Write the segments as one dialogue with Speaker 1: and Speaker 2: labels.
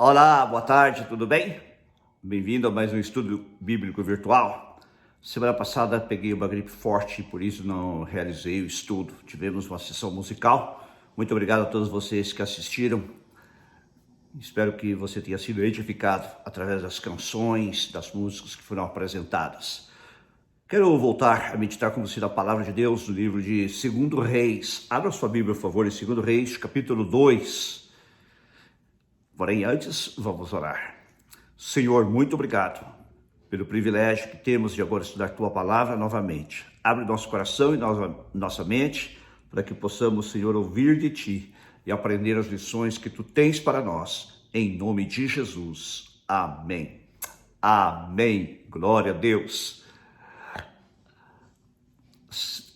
Speaker 1: Olá, boa tarde, tudo bem? Bem-vindo a mais um estudo bíblico virtual. Semana passada peguei uma gripe forte e por isso não realizei o estudo. Tivemos uma sessão musical. Muito obrigado a todos vocês que assistiram. Espero que você tenha sido edificado através das canções, das músicas que foram apresentadas. Quero voltar a meditar com você na palavra de Deus no livro de 2 Reis. Abra sua Bíblia, por favor, em 2 Reis, capítulo 2. Porém, antes, vamos orar. Senhor, muito obrigado pelo privilégio que temos de agora estudar Tua Palavra novamente. Abre nosso coração e nossa mente para que possamos, Senhor, ouvir de Ti e aprender as lições que Tu tens para nós. Em nome de Jesus. Amém. Amém. Glória a Deus.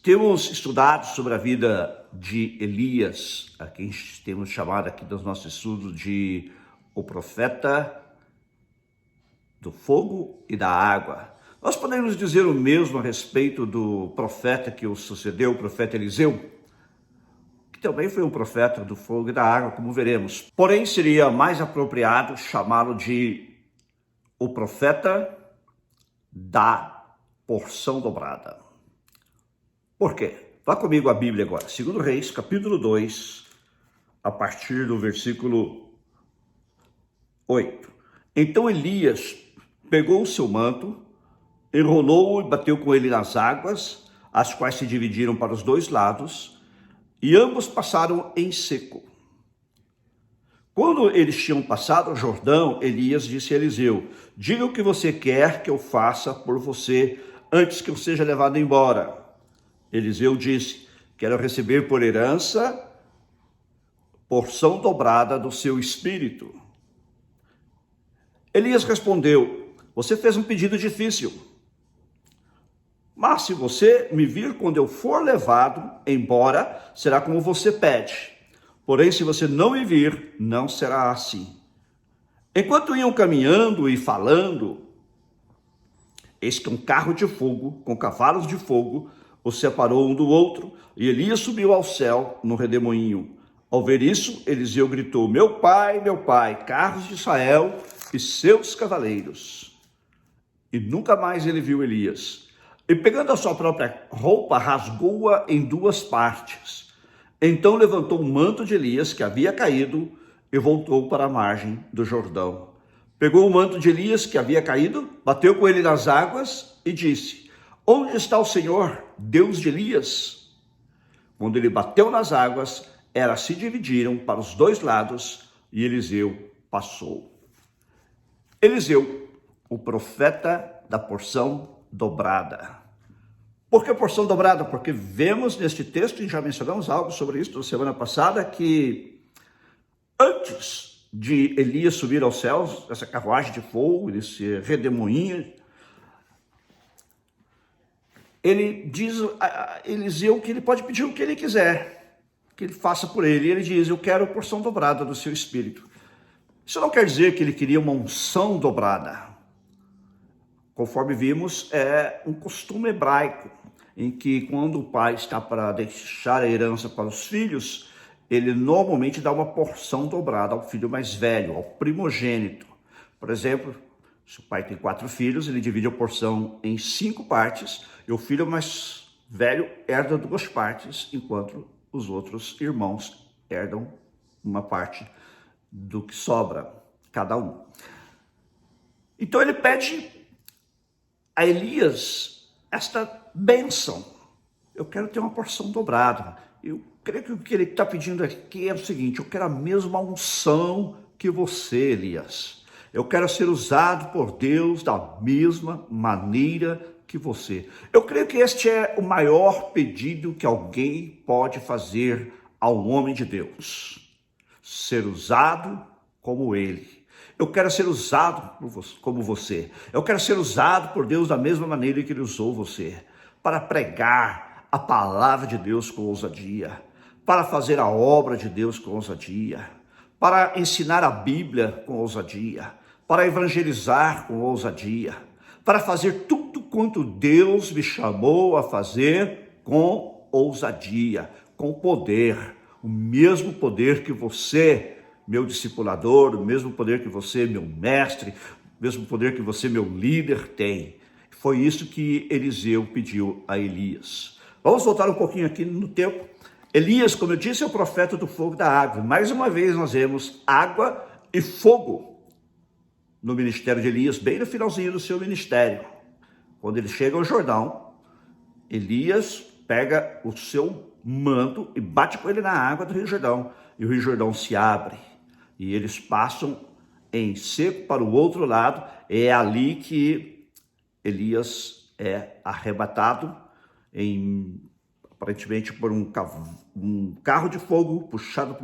Speaker 1: Temos estudado sobre a vida de Elias, a quem temos chamado aqui dos nossos estudos de o profeta do fogo e da água. Nós podemos dizer o mesmo a respeito do profeta que o sucedeu, o profeta Eliseu, que também foi um profeta do fogo e da água, como veremos. Porém, seria mais apropriado chamá-lo de o profeta da porção dobrada. Por quê? Vá comigo a Bíblia agora, 2 Reis, capítulo 2, a partir do versículo 8. Então Elias pegou o seu manto, enrolou-o e bateu com ele nas águas, as quais se dividiram para os dois lados, e ambos passaram em seco. Quando eles tinham passado o Jordão, Elias disse a Eliseu: diga o que você quer que eu faça por você antes que eu seja levado embora. Eliseu disse: quero receber por herança porção dobrada do seu espírito. Elias respondeu: você fez um pedido difícil, mas se você me vir quando eu for levado embora, será como você pede. Porém, se você não me vir, não será assim. Enquanto iam caminhando e falando, eis que um carro de fogo, com cavalos de fogo, os separou um do outro, e Elias subiu ao céu no redemoinho. Ao ver isso, Eliseu gritou: meu pai, carros de Israel e seus cavaleiros. E nunca mais ele viu Elias. E pegando a sua própria roupa, rasgou-a em duas partes. Então levantou o manto de Elias, que havia caído, e voltou para a margem do Jordão. Pegou o manto de Elias, que havia caído, bateu com ele nas águas e disse: onde está o Senhor, Deus de Elias? Quando ele bateu nas águas, elas se dividiram para os dois lados e Eliseu passou. Eliseu, o profeta da porção dobrada. Por que porção dobrada? Porque vemos neste texto, e já mencionamos algo sobre isso na semana passada, que antes de Elias subir aos céus, essa carruagem de fogo, esse redemoinho, ele diz a Eliseu que ele pode pedir o que ele quiser, que ele faça por ele. E ele diz: eu quero a porção dobrada do seu espírito. Isso não quer dizer que ele queria uma unção dobrada. Conforme vimos, é um costume hebraico, em que quando o pai está para deixar a herança para os filhos, ele normalmente dá uma porção dobrada ao filho mais velho, ao primogênito. Por exemplo, se o pai tem 4 filhos, ele divide a porção em 5 partes, e o filho mais velho herda 2 partes, enquanto os outros irmãos herdam uma parte do que sobra, cada um. Então ele pede a Elias esta bênção: eu quero ter uma porção dobrada. Eu creio que o que ele está pedindo aqui é o seguinte: eu quero a mesma unção que você, Elias. Eu quero ser usado por Deus da mesma maneira que você. Eu creio que este é o maior pedido que alguém pode fazer ao homem de Deus: ser usado como ele. Eu quero ser usado como você. Eu quero ser usado por Deus da mesma maneira que ele usou você, para pregar a palavra de Deus com ousadia, para fazer a obra de Deus com ousadia, para ensinar a Bíblia com ousadia, para evangelizar com ousadia, para fazer tudo quanto Deus me chamou a fazer com ousadia, com poder, o mesmo poder que você meu discipulador, o mesmo poder que você, meu mestre, o mesmo poder que você, meu líder, tem. Foi isso que Eliseu pediu a Elias. Vamos voltar um pouquinho aqui no tempo. Elias, como eu disse, é o profeta do fogo e da água. Mais uma vez nós vemos água e fogo no ministério de Elias, bem no finalzinho do seu ministério. Quando ele chega ao Jordão, Elias pega o seu manto e bate com ele na água do Rio Jordão. E o Rio Jordão se abre. E eles passam em seco para o outro lado. É ali que Elias é arrebatado, aparentemente por um carro de fogo, puxado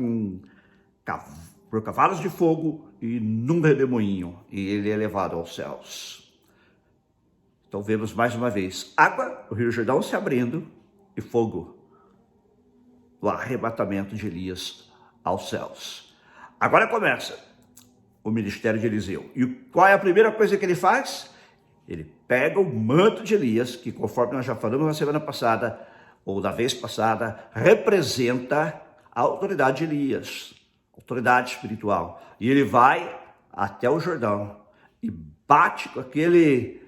Speaker 1: por cavalos de fogo e num redemoinho. E ele é levado aos céus. Então vemos mais uma vez água, o Rio Jordão se abrindo e fogo, o arrebatamento de Elias aos céus. Agora começa o ministério de Eliseu. E qual é a primeira coisa que ele faz? Ele pega o manto de Elias, que conforme nós já falamos na semana passada, ou da vez passada, representa a autoridade de Elias, autoridade espiritual. E ele vai até o Jordão e bate com aquele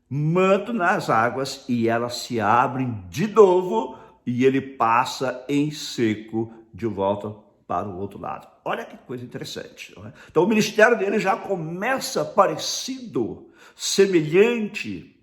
Speaker 1: manto nas águas e elas se abrem de novo e ele passa em seco de volta para o outro lado. Olha que coisa interessante, não é? Então o ministério dele já começa parecido, semelhante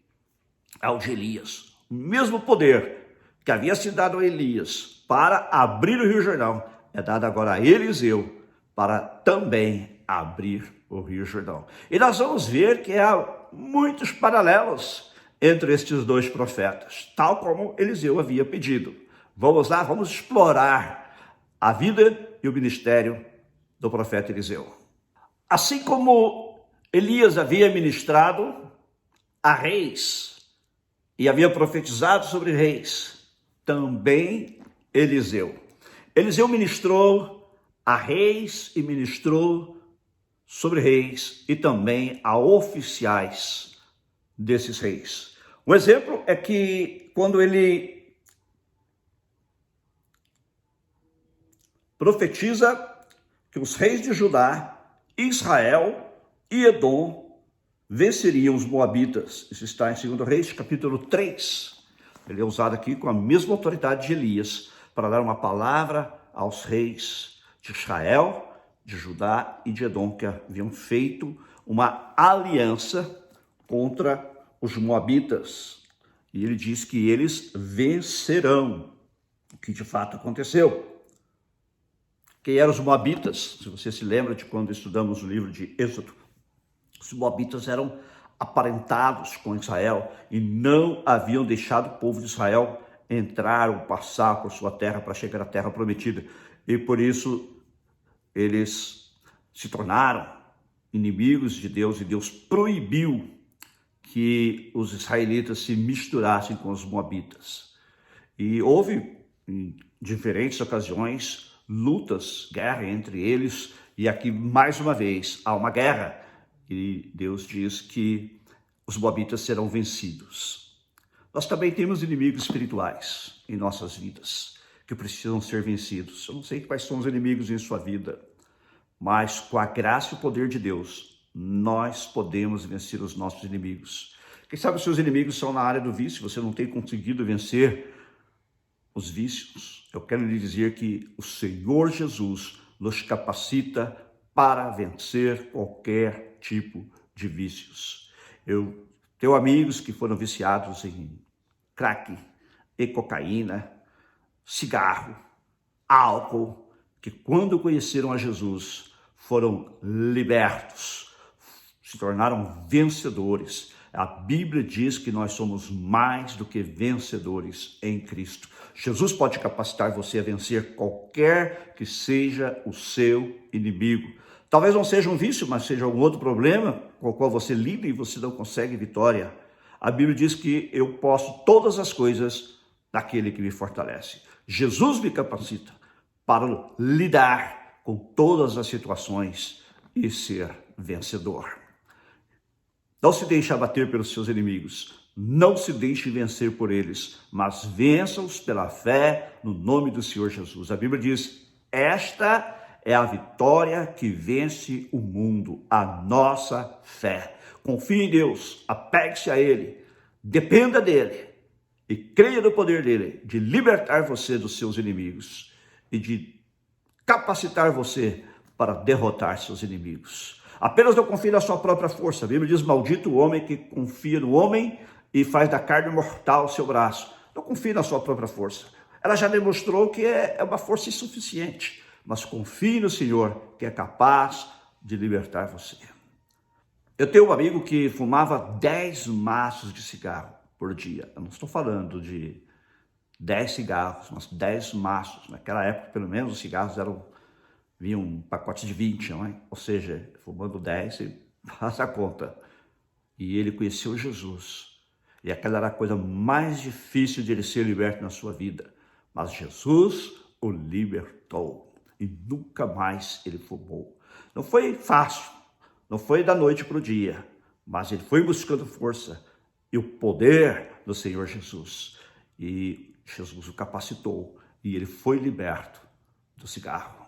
Speaker 1: ao de Elias. O mesmo poder que havia sido dado a Elias para abrir o Rio Jordão é dado agora a Eliseu para também abrir o Rio Jordão. E nós vamos ver que há muitos paralelos entre estes dois profetas, tal como Eliseu havia pedido. Vamos lá, vamos explorar a vida e o ministério do profeta Eliseu. Assim como Elias havia ministrado a reis e havia profetizado sobre reis, também Eliseu. Eliseu ministrou a reis e ministrou sobre reis e também a oficiais desses reis. Um exemplo é que quando ele profetiza que os reis de Judá, Israel e Edom venceriam os moabitas. Isso está em 2 Reis, capítulo 3. Ele é usado aqui com a mesma autoridade de Elias para dar uma palavra aos reis de Israel, de Judá e de Edom, que haviam feito uma aliança contra os moabitas. E ele diz que eles vencerão, o que de fato aconteceu. Quem eram os moabitas? Se você se lembra de quando estudamos o livro de Êxodo, os moabitas eram aparentados com Israel e não haviam deixado o povo de Israel entrar ou passar por sua terra para chegar à terra prometida. E por isso eles se tornaram inimigos de Deus e Deus proibiu que os israelitas se misturassem com os moabitas. E houve, em diferentes ocasiões, lutas, guerra entre eles, e aqui mais uma vez há uma guerra, e Deus diz que os moabitas serão vencidos. Nós também temos inimigos espirituais em nossas vidas, que precisam ser vencidos. Eu não sei quais são os inimigos em sua vida, mas com a graça e o poder de Deus, nós podemos vencer os nossos inimigos. Quem sabe os seus inimigos são na área do vício, você não tem conseguido vencer os vícios. Eu quero lhe dizer que o Senhor Jesus nos capacita para vencer qualquer tipo de vícios. Eu tenho amigos que foram viciados em crack e cocaína, cigarro, álcool, que quando conheceram a Jesus foram libertos, se tornaram vencedores. A Bíblia diz que nós somos mais do que vencedores em Cristo. Jesus pode capacitar você a vencer qualquer que seja o seu inimigo. Talvez não seja um vício, mas seja algum outro problema com o qual você lida e você não consegue vitória. A Bíblia diz que eu posso todas as coisas naquele que me fortalece. Jesus me capacita para lidar com todas as situações e ser vencedor. Não se deixe abater pelos seus inimigos. Não se deixe vencer por eles, mas vença-os pela fé no nome do Senhor Jesus. A Bíblia diz, esta é a vitória que vence o mundo, a nossa fé. Confie em Deus, apegue-se a Ele, dependa dEle e creia no poder dEle de libertar você dos seus inimigos e de capacitar você para derrotar seus inimigos. Apenas não confie na sua própria força. A Bíblia diz, maldito o homem que confia no homem e faz da carne mortal o seu braço. Não confie na sua própria força. Ela já demonstrou que é uma força insuficiente. Mas confie no Senhor, que é capaz de libertar você. Eu tenho um amigo que fumava 10 maços de cigarro por dia. Eu não estou falando de 10 cigarros, mas 10 maços. Naquela época, pelo menos, os cigarros vinham um pacote de 20, não é? Ou seja, fumando 10, você faz a conta. E ele conheceu Jesus. E aquela era a coisa mais difícil de ele ser liberto na sua vida. Mas Jesus o libertou. E nunca mais ele fumou. Não foi fácil. Não foi da noite para o dia. Mas ele foi buscando força e o poder do Senhor Jesus. E Jesus o capacitou. E ele foi liberto do cigarro.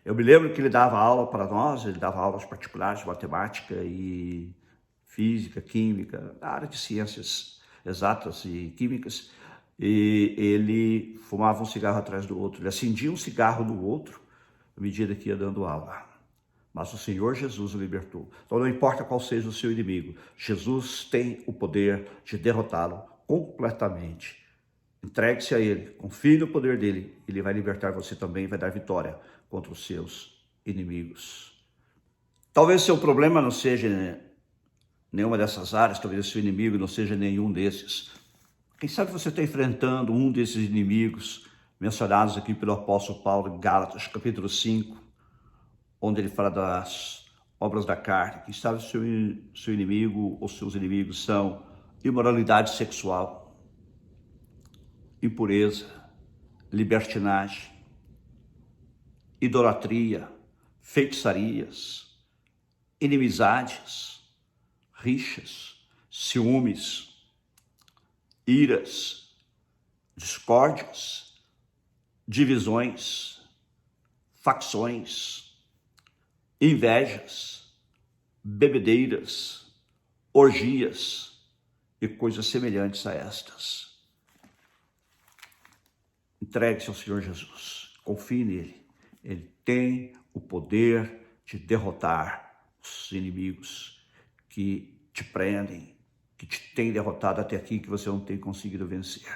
Speaker 1: Eu me lembro que ele dava aula para nós, ele dava aulas particulares de matemática e física, química, na área de ciências exatas e químicas, e ele fumava um cigarro atrás do outro, ele acendia um cigarro no outro, à medida que ia dando aula. Mas o Senhor Jesus o libertou. Então não importa qual seja o seu inimigo, Jesus tem o poder de derrotá-lo completamente. Entregue-se a Ele, confie no poder dEle, Ele vai libertar você também e vai dar vitória contra os seus inimigos. Talvez seu problema não seja nenhuma dessas áreas, talvez o seu inimigo não seja nenhum desses. Quem sabe você está enfrentando um desses inimigos mencionados aqui pelo apóstolo Paulo em Gálatas, capítulo 5, onde ele fala das obras da carne. Quem sabe o seu inimigo ou seus inimigos são imoralidade sexual, impureza, libertinagem, idolatria, feitiçarias, inimizades, rixas, ciúmes, iras, discórdias, divisões, facções, invejas, bebedeiras, orgias e coisas semelhantes a estas. Entregue-se ao Senhor Jesus, confie nele. Ele tem o poder de derrotar os inimigos que te prendem, que te têm derrotado até aqui, que você não tem conseguido vencer.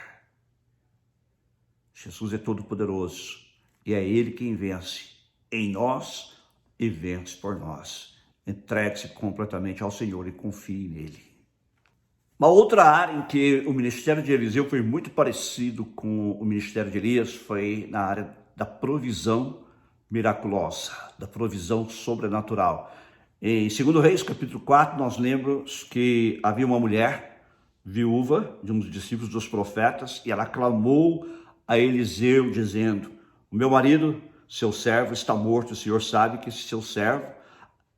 Speaker 1: Jesus é todo poderoso e é Ele quem vence em nós e vence por nós. Entregue-se completamente ao Senhor e confie nele. Uma outra área em que o ministério de Eliseu foi muito parecido com o ministério de Elias foi na área da provisão miraculosa, da provisão sobrenatural. Em 2 Reis, capítulo 4, nós lembramos que havia uma mulher viúva de um dos discípulos dos profetas e ela clamou a Eliseu dizendo: o meu marido, seu servo, está morto. O Senhor sabe que esse seu servo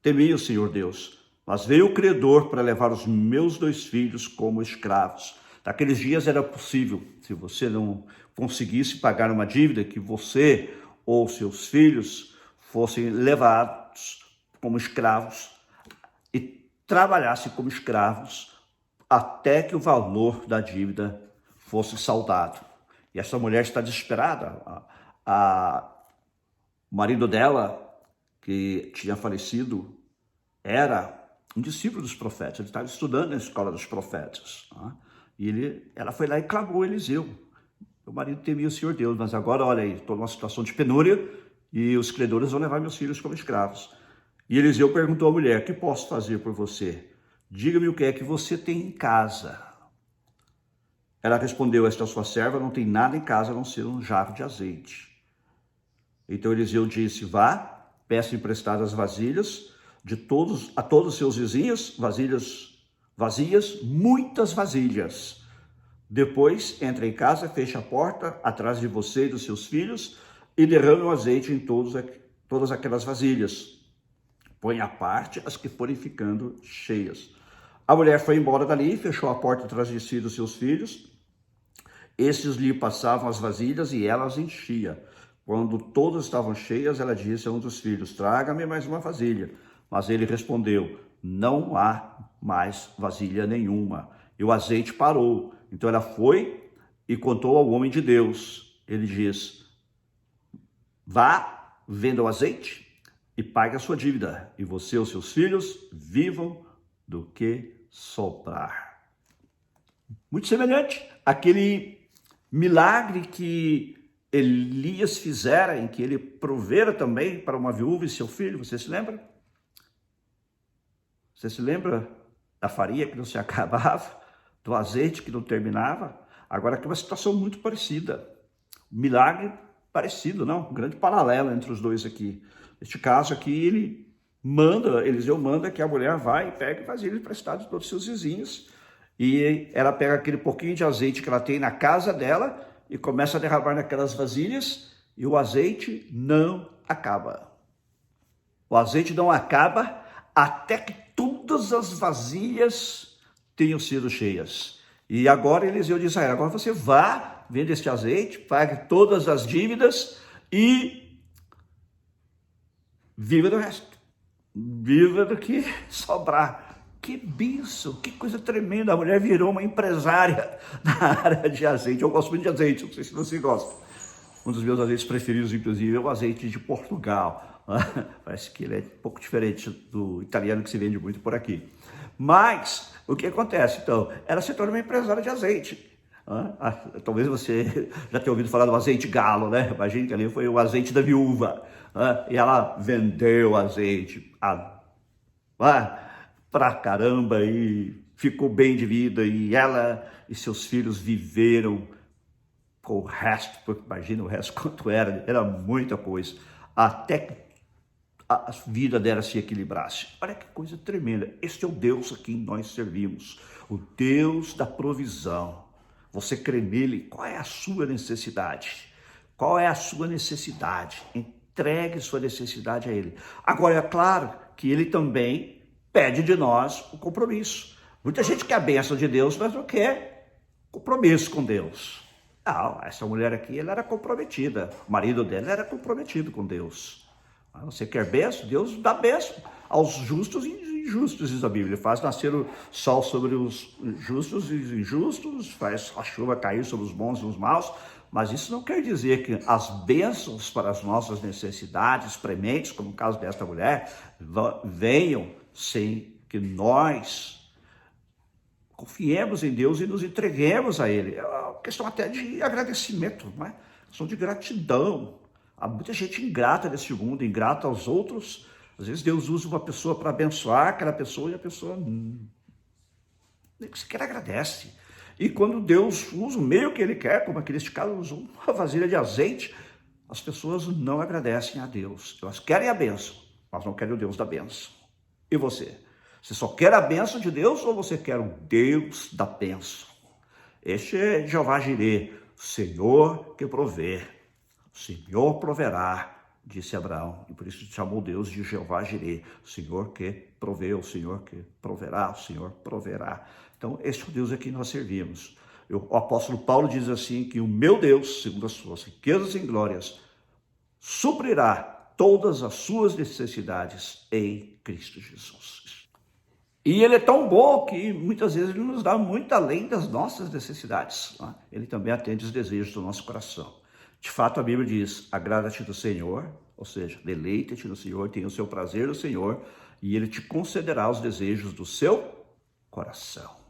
Speaker 1: temia o Senhor Deus, mas veio o credor para levar os meus 2 filhos como escravos. Naqueles dias era possível, se você não conseguisse pagar uma dívida, que você ou seus filhos fossem levados como escravos e trabalhassem como escravos até que o valor da dívida fosse saldado. E essa mulher está desesperada. O marido dela, que tinha falecido, era um discípulo dos profetas, ele estava estudando na escola dos profetas. E ela foi lá e clamou a Eliseu. Meu marido temia o Senhor Deus, mas agora, olha aí, estou numa situação de penúria e os credores vão levar meus filhos como escravos. E Eliseu perguntou à mulher: o que posso fazer por você? Diga-me o que é que você tem em casa. Ela respondeu: esta sua serva não tem nada em casa a não ser um jarro de azeite. Então Eliseu disse: vá, peça emprestadas vasilhas a todos os seus vizinhos, vasilhas vazias, muitas vasilhas. Depois, entre em casa, feche a porta atrás de você e dos seus filhos e derrame o azeite em todas aquelas vasilhas. Põe à parte as que forem ficando cheias. A mulher foi embora dali, fechou a porta atrás de si e dos seus filhos. Esses lhe passavam as vasilhas e ela as enchia. Quando todas estavam cheias, ela disse a um dos filhos: traga-me mais uma vasilha. Mas ele respondeu: não há mais vasilha nenhuma. E o azeite parou. Então ela foi e contou ao homem de Deus. Ele diz: vá, venda o azeite e pague a sua dívida. E você e os seus filhos vivam do que sobrar. Muito semelhante àquele milagre que Elias fizera, em que ele provera também para uma viúva e seu filho. Você se lembra? Você se lembra da farinha que não se acabava, do azeite que não terminava? Agora aqui é uma situação muito parecida. Milagre parecido, não? Um grande paralelo entre os dois aqui. Neste caso aqui, Eliseu manda que a mulher vá e pegue vasilha emprestada de todos os seus vizinhos. E ela pega aquele pouquinho de azeite que ela tem na casa dela e começa a derramar naquelas vasilhas, e o azeite não acaba. O azeite não acaba até que todas as vasilhas tenham sido cheias. E agora Eliseu diz a ela: agora você vá, venda este azeite, pague todas as dívidas e viva do resto. Viva do que sobrar. Que bênção, que coisa tremenda. A mulher virou uma empresária na área de azeite. Eu gosto muito de azeite, não sei se você gosta. Um dos meus azeites preferidos, inclusive, é o azeite de Portugal. Parece que ele é um pouco diferente do italiano que se vende muito por aqui. Mas, o que acontece? Então, ela se torna uma empresária de azeite. Talvez você já tenha ouvido falar do azeite galo, né? Imagina que ali foi o azeite da viúva. E ela vendeu azeite pra caramba e ficou bem de vida. E ela e seus filhos viveram com o resto, porque imagina o resto quanto era muita coisa, até que a vida dela se equilibrasse. Olha que coisa tremenda. Este é o Deus a quem nós servimos, o Deus da provisão. Você crê nele? Qual é a sua necessidade? Qual é a sua necessidade? Entregue sua necessidade a ele. Agora, é claro que ele também pede de nós o compromisso. Muita gente quer a bênção de Deus, mas não quer compromisso com Deus. Não, essa mulher aqui, ela era comprometida. O marido dela era comprometido com Deus. Você quer bênção? Deus dá bênção aos justos e injustos, diz a Bíblia. Ele faz nascer o sol sobre os justos e os injustos, faz a chuva cair sobre os bons e os maus. Mas isso não quer dizer que as bênçãos para as nossas necessidades prementes, como o caso desta mulher, venham sem que nós confiemos em Deus e nos entreguemos a Ele. É uma questão até de agradecimento, não é? Questão de gratidão. Há muita gente ingrata nesse mundo, ingrata aos outros. Às vezes Deus usa uma pessoa para abençoar aquela pessoa e a pessoa nem sequer agradece. E quando Deus usa o meio que Ele quer, como aqui neste caso, usa uma vasilha de azeite, as pessoas não agradecem a Deus. Elas querem a bênção, mas não querem o Deus da bênção. E você? Você só quer a bênção de Deus ou você quer o Deus da bênção? Este é Jeová Jireh, o Senhor que provê. O Senhor proverá, disse Abraão. E por isso chamou Deus de Jeová Jireh, o Senhor que provê, o Senhor que proverá, o Senhor proverá. Então, este é o Deus a quem nós servimos. O apóstolo Paulo diz assim, que o meu Deus, segundo as suas riquezas e glórias, suprirá todas as suas necessidades em Cristo Jesus. E Ele é tão bom que muitas vezes Ele nos dá muito além das nossas necessidades. Ele também atende os desejos do nosso coração. De fato, a Bíblia diz: agrada-te do Senhor, ou seja, deleita-te no Senhor, tenha o seu prazer no Senhor, e Ele te concederá os desejos do seu coração.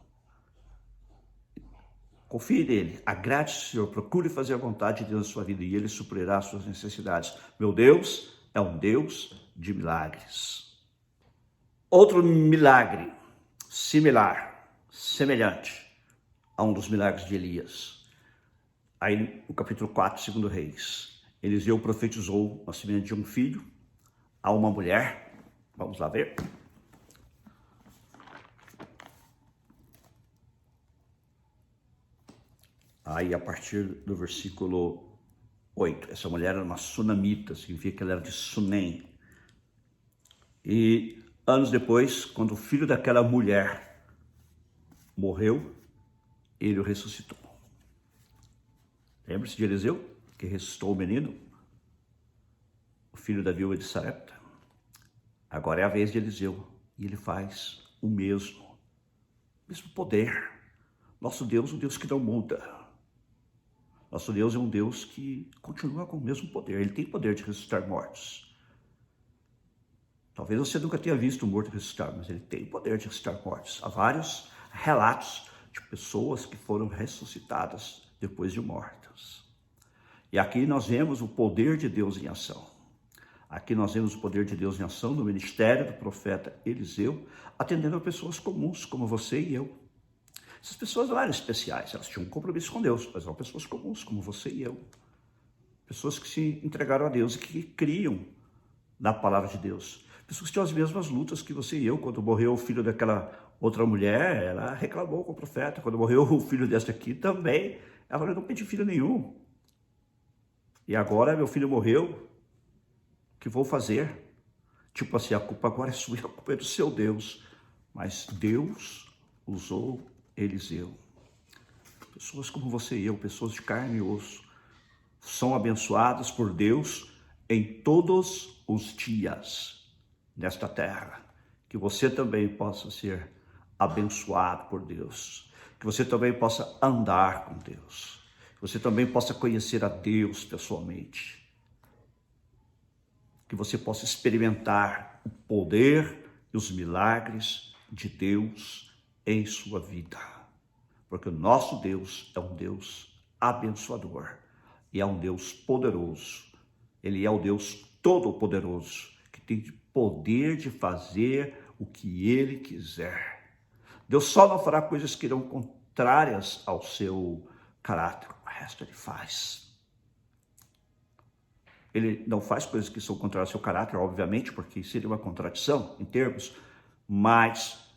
Speaker 1: Confie nele, agrade-se do Senhor, procure fazer a vontade de Deus na sua vida, e Ele suprirá as suas necessidades. Meu Deus é um Deus de milagres. Outro milagre similar, semelhante a um dos milagres de Elias. Aí no capítulo 4, 2 Reis, Eliseu profetizou o nascimento de um filho a uma mulher. Vamos lá ver. Aí a partir do versículo 8, essa mulher era uma sunamita, significa que ela era de Sunem. E anos depois, quando o filho daquela mulher morreu, ele o ressuscitou. Lembra-se de Eliseu, que ressuscitou o menino? o filho da viúva de Sarepta. Agora é a vez de Eliseu, e ele faz o mesmo poder. Nosso Deus é um Deus que não muda. Nosso Deus é um Deus que continua com o mesmo poder. Ele tem poder de ressuscitar mortos. Talvez você nunca tenha visto um morto ressuscitar, mas ele tem poder de ressuscitar mortos. Há vários relatos de pessoas que foram ressuscitadas depois de mortas. E aqui nós vemos o poder de Deus em ação. Aqui nós vemos o poder de Deus em ação no ministério do profeta Eliseu, atendendo a pessoas comuns como você e eu. Essas pessoas não eram especiais, elas tinham um compromisso com Deus, mas eram pessoas comuns como você e eu. Pessoas que se entregaram a Deus e que criam na palavra de Deus. Pessoas que tinham as mesmas lutas que você e eu. Quando morreu o filho daquela outra mulher, ela reclamou com o profeta. Quando morreu o filho desta aqui também, ela falou, eu não pedi filho nenhum. E agora meu filho morreu, o que vou fazer? Tipo assim, a culpa agora é sua, a culpa é do seu Deus. Mas Deus usou Eliseu. Pessoas como você e eu, pessoas de carne e osso, são abençoadas por Deus em todos os dias nesta terra. Que você também possa ser abençoado por Deus. Que você também possa andar com Deus. Que você também possa conhecer a Deus pessoalmente. Que você possa experimentar o poder e os milagres de Deus em sua vida. Porque o nosso Deus é um Deus abençoador e é um Deus poderoso. Ele é o Deus todo-poderoso, que tem poder de fazer o que Ele quiser. Deus só não fará coisas que irão contrárias ao seu caráter. O resto Ele faz. Ele não faz coisas que são contrárias ao seu caráter, obviamente, porque seria uma contradição em termos, mas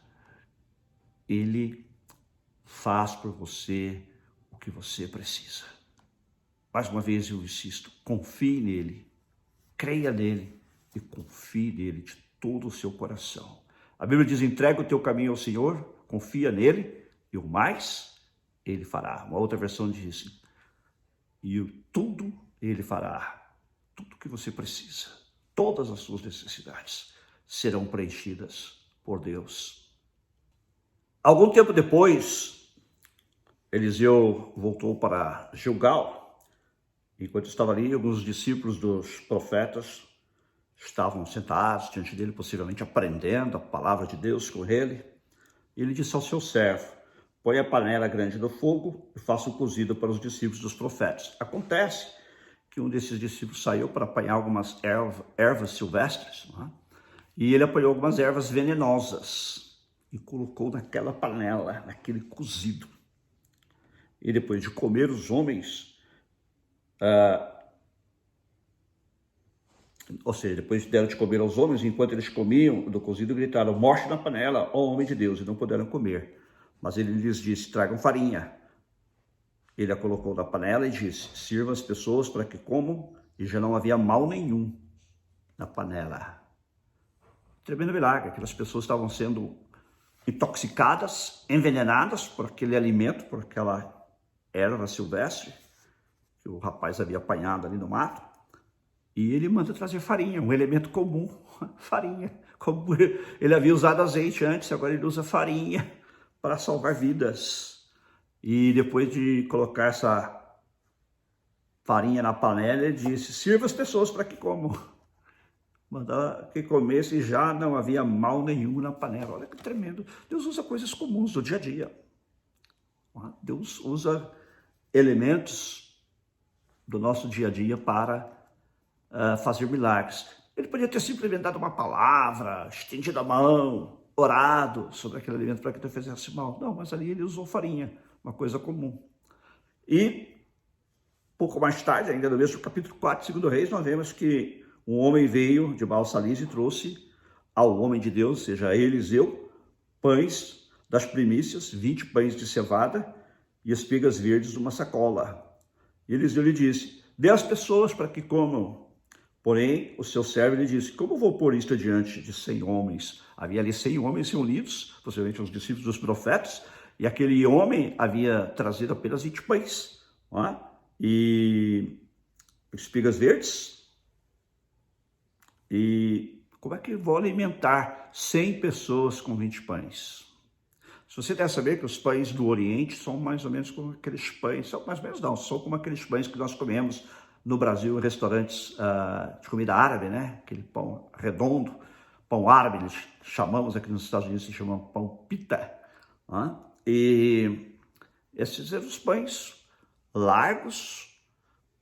Speaker 1: Ele faz por você o que você precisa. Mais uma vez eu insisto, confie nele, creia nele e confie nele de todo o seu coração. A Bíblia diz, entrega o teu caminho ao Senhor, confia nele e o mais ele fará. Uma outra versão diz, e tudo ele fará, tudo que você precisa, todas as suas necessidades serão preenchidas por Deus. Algum tempo depois, Eliseu voltou para Gilgal. Enquanto estava ali, alguns discípulos dos profetas estavam sentados diante dele, possivelmente aprendendo a palavra de Deus com ele. E ele disse ao seu servo, põe a panela grande no fogo e faça o cozido para os discípulos dos profetas. Acontece que um desses discípulos saiu para apanhar algumas ervas silvestres, não é? E ele apanhou algumas ervas venenosas e colocou naquela panela, naquele cozido. E depois de comer, os homens, ou seja, depois deram de comer aos homens, enquanto eles comiam do cozido, gritaram, morte na panela, ó homem de Deus, e não puderam comer. Mas ele lhes disse, tragam farinha. Ele a colocou na panela e disse, sirva as pessoas para que comam, e já não havia mal nenhum na panela. Tremendo milagre, aquelas pessoas estavam sendo intoxicadas, envenenadas por aquele alimento, por aquela erva silvestre que o rapaz havia apanhado ali no mato, e ele manda trazer farinha, um elemento comum, farinha. Como ele havia usado azeite antes, agora ele usa farinha para salvar vidas. E depois de colocar essa farinha na panela, ele disse, sirva as pessoas para que comam. Mandar que comesse e já não havia mal nenhum na panela. Olha que tremendo. Deus usa coisas comuns do dia a dia. Deus usa elementos do nosso dia a dia para fazer milagres. Ele podia ter simplesmente dado uma palavra, estendido a mão, orado sobre aquele alimento para que não fizesse mal. Não, mas ali ele usou farinha, uma coisa comum. E pouco mais tarde, ainda no mesmo capítulo 4, 2 Reis, nós vemos que um homem veio de Baal-Salis e trouxe ao homem de Deus, ou seja, a Eliseu, pães das primícias, 20 pães de cevada e espigas verdes numa sacola. E Eliseu lhe disse, dê às pessoas para que comam. Porém, o seu servo lhe disse, como vou pôr isto diante de 100 homens? Havia ali 100 homens reunidos, possivelmente os discípulos dos profetas, e aquele homem havia trazido apenas 20 pães, não é? E espigas verdes, E como é que eu vou alimentar 100 pessoas com 20 pães? Se você deve saber que os pães do Oriente são mais ou menos como aqueles pães, são mais ou menos não, são como aqueles pães que nós comemos no Brasil em restaurantes de comida árabe, né? Aquele pão redondo, pão árabe, eles chamamos aqui nos Estados Unidos, se chama pão pita. Né? E esses eram os pães largos,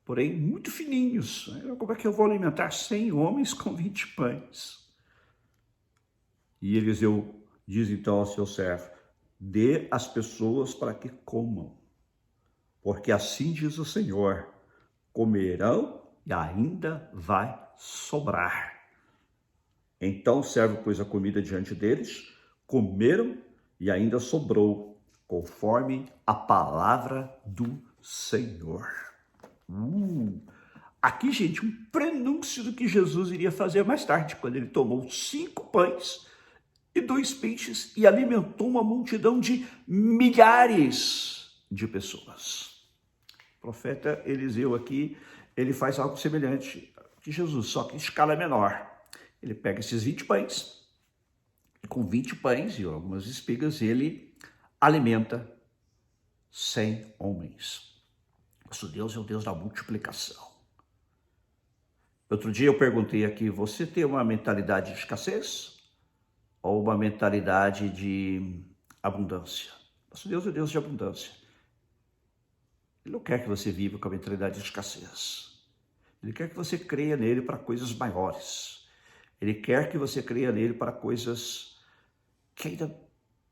Speaker 1: porém muito fininhos. Como é que eu vou alimentar 100 homens com 20 pães? E Eliseu diz então ao seu servo: dê às pessoas para que comam, porque assim diz o Senhor, comerão e ainda vai sobrar. Então o servo pôs a comida diante deles, comeram e ainda sobrou, conforme a palavra do Senhor. Aqui, gente, um prenúncio do que Jesus iria fazer mais tarde, quando ele tomou 5 pães e 2 peixes e alimentou uma multidão de milhares de pessoas. O profeta Eliseu aqui, ele faz algo semelhante que Jesus, só que em escala menor. Ele pega esses 20 pães e com 20 pães e algumas espigas ele alimenta 100 homens. Nosso Deus é o Deus da multiplicação. Outro dia eu perguntei aqui, você tem uma mentalidade de escassez ou uma mentalidade de abundância? Nosso Deus é o Deus de abundância. Ele não quer que você viva com a mentalidade de escassez. Ele quer que você creia nele para coisas maiores. Ele quer que você creia nele para coisas que ainda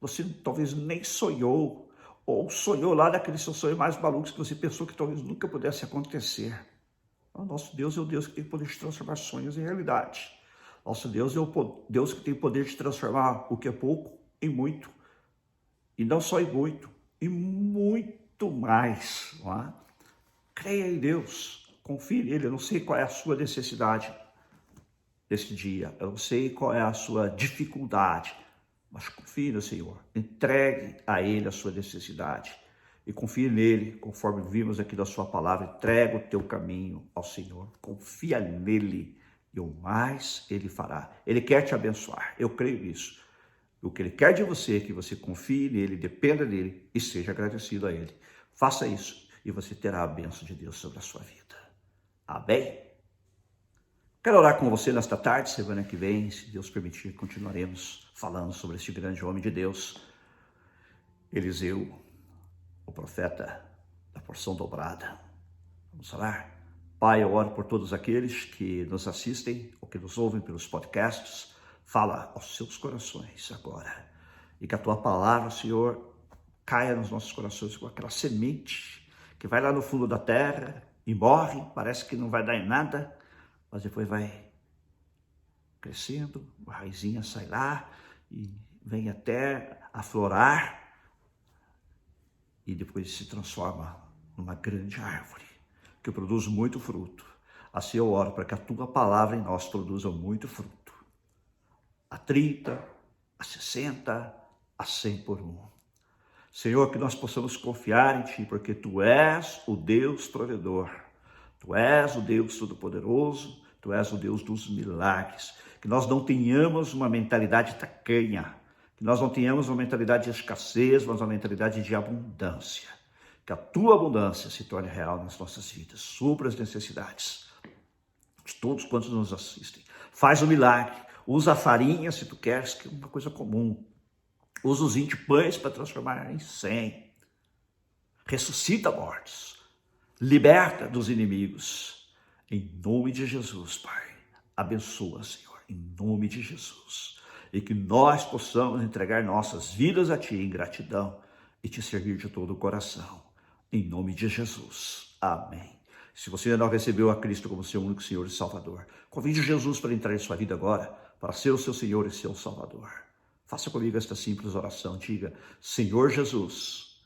Speaker 1: você talvez nem sonhou, ou sonhou lá daquele seu sonho mais maluco que você pensou que talvez nunca pudesse acontecer. O nosso Deus é o Deus que tem poder de transformar sonhos em realidade. Nosso Deus é o Deus que tem poder de transformar o que é pouco em muito. E não só em muito, em muito mais. Não é? Creia em Deus, confie nele. Eu não sei qual é a sua necessidade desse dia. Eu não sei qual é a sua dificuldade. Mas confie no Senhor. Entregue a Ele a sua necessidade. E confie nele, conforme vimos aqui da sua palavra. Entrega o teu caminho ao Senhor. Confia nele e o mais ele fará. Ele quer te abençoar. Eu creio nisso. O que ele quer de você é que você confie nele, dependa dele e seja agradecido a ele. Faça isso e você terá a bênção de Deus sobre a sua vida. Amém? Quero orar com você nesta tarde, semana que vem, se Deus permitir, continuaremos falando sobre este grande homem de Deus, Eliseu, o profeta da porção dobrada. Vamos orar? Pai, eu oro por todos aqueles que nos assistem ou que nos ouvem pelos podcasts. Fala aos seus corações agora. E que a tua palavra, Senhor, caia nos nossos corações com aquela semente que vai lá no fundo da terra e morre, parece que não vai dar em nada, mas depois vai crescendo, a raizinha sai lá e vem até aflorar e depois se transforma numa grande árvore que produz muito fruto. Assim eu oro para que a tua palavra em nós produza muito fruto. A 30, a 60, a 100 por um. Senhor, que nós possamos confiar em Ti, porque Tu és o Deus provedor. Tu és o Deus todo-poderoso, Tu és o Deus dos milagres. Que nós não tenhamos uma mentalidade tacanha, que nós não tenhamos uma mentalidade de escassez, mas uma mentalidade de abundância. Que a Tua abundância se torne real nas nossas vidas, supra as necessidades de todos quantos nos assistem. Faz o milagre, usa a farinha se Tu queres, que é uma coisa comum. Usa os 20 pães para transformar em 100. Ressuscita mortos. Liberta dos inimigos. Em nome de Jesus, Pai. Abençoa, Senhor, em nome de Jesus. E que nós possamos entregar nossas vidas a Ti em gratidão e Te servir de todo o coração. Em nome de Jesus. Amém. Se você ainda não recebeu a Cristo como seu único Senhor e Salvador, convide Jesus para entrar em sua vida agora, para ser o seu Senhor e seu Salvador. Faça comigo esta simples oração. Diga: Senhor Jesus,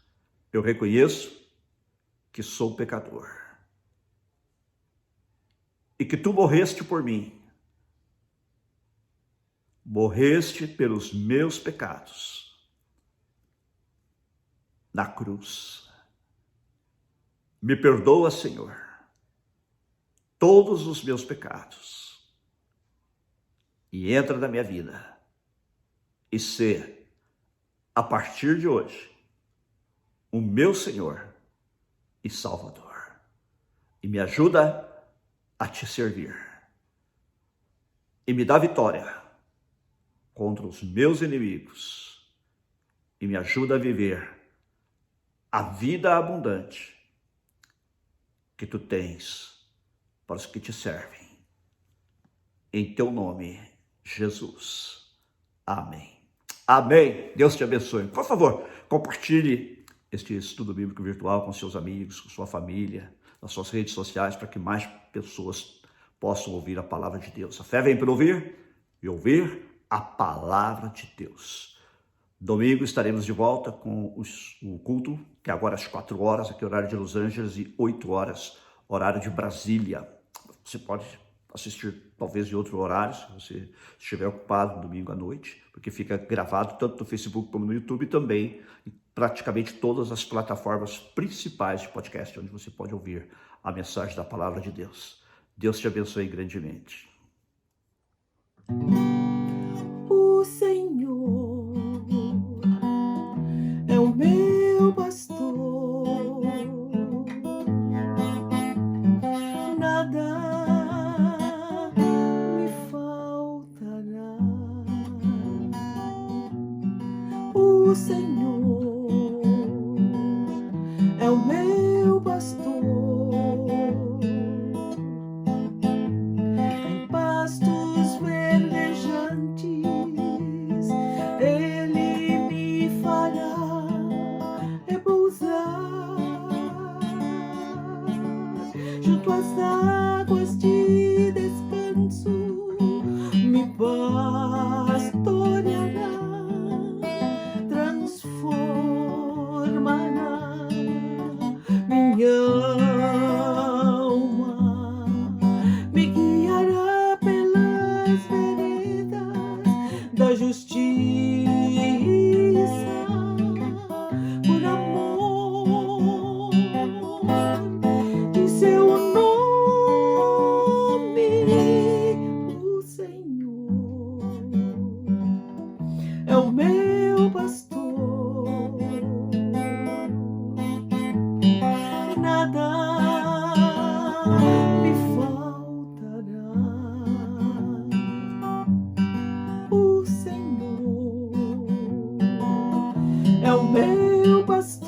Speaker 1: eu reconheço que sou pecador e que Tu morreste por mim. Morreste pelos meus pecados na cruz. Me perdoa, Senhor, todos os meus pecados e entra na minha vida e ser, a partir de hoje, o meu Senhor e Salvador. E me ajuda a te servir. E me dá vitória contra os meus inimigos. E me ajuda a viver a vida abundante que tu tens para os que te servem. Em teu nome, Jesus. Amém. Amém. Deus te abençoe. Por favor, compartilhe este estudo bíblico virtual com seus amigos, com sua família, nas suas redes sociais, para que mais pessoas possam ouvir a palavra de Deus. A fé vem pelo ouvir e ouvir a palavra de Deus. Domingo estaremos de volta com o culto, que é agora às 4 horas, aqui horário de Los Angeles, e 8 horas, horário de Brasília. Você pode assistir talvez em outro horário, se você estiver ocupado no domingo à noite, porque fica gravado tanto no Facebook como no YouTube, também em praticamente todas as plataformas principais de podcast, onde você pode ouvir a mensagem da palavra de Deus. Deus te abençoe grandemente.
Speaker 2: O Senhor é o meu pastor, nada me faltará. O Senhor é o meu pastor, em pastos verdejantes Ele me fará repousar junto às águas de descanso, me pastoreará, transformará minha alma, me guiará pelas veredas da justiça, por amor de seu nome. O Senhor é o meu pastor, nada me faltará. O Senhor é o meu pastor.